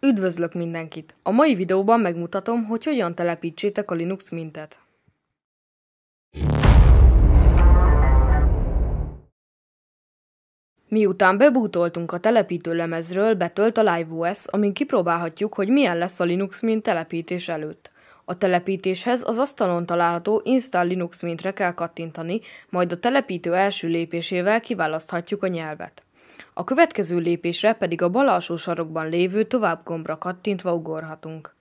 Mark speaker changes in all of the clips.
Speaker 1: Üdvözlök mindenkit! A mai videóban megmutatom, hogy hogyan telepítsétek a Linux Mintet. Miután bebootoltunk a telepítő lemezről, betölt a LiveOS, amin kipróbálhatjuk, hogy milyen lesz a Linux Mint telepítés előtt. A telepítéshez az asztalon található Install Linux Mintre kell kattintani, majd a telepítő első lépésével kiválaszthatjuk a nyelvet. A következő lépésre pedig a bal alsó sarokban lévő tovább gombra kattintva ugorhatunk.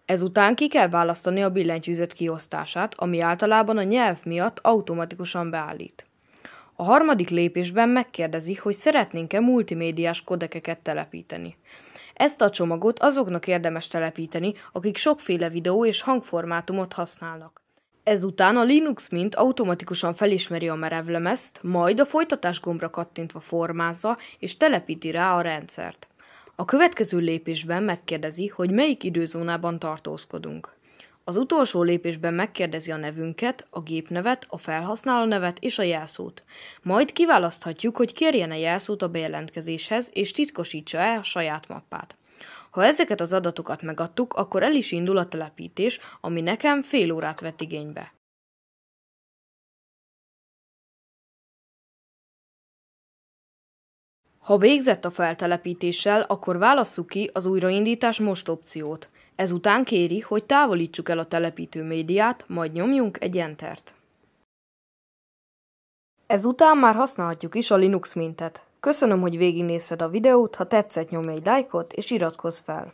Speaker 1: Ezután ki kell választani a billentyűzet kiosztását, ami általában a nyelv miatt automatikusan beállít. A harmadik lépésben megkérdezi, hogy szeretnénk-e multimédiás kodekeket telepíteni. Ezt a csomagot azoknak érdemes telepíteni, akik sokféle videó és hangformátumot használnak. Ezután a Linux Mint automatikusan felismeri a merevlemezt, majd a folytatás gombra kattintva formázza és telepíti rá a rendszert. A következő lépésben megkérdezi, hogy melyik időzónában tartózkodunk. Az utolsó lépésben megkérdezi a nevünket, a gépnevet, a felhasználó nevet és a jelszót. Majd kiválaszthatjuk, hogy kérjen-e jelszót a bejelentkezéshez és titkosítsa-e a saját mappát. Ha ezeket az adatokat megadtuk, akkor el is indul a telepítés, ami nekem fél órát vett igénybe. Ha végzett a feltelepítéssel, akkor válasszuk ki az újraindítás most opciót. Ezután kéri, hogy távolítsuk el a telepítő médiát, majd nyomjunk egy Entert. Ezután már használhatjuk is a Linux Mintet. Köszönöm, hogy végignézted a videót, ha tetszett, nyomj egy lájkot és iratkozz fel!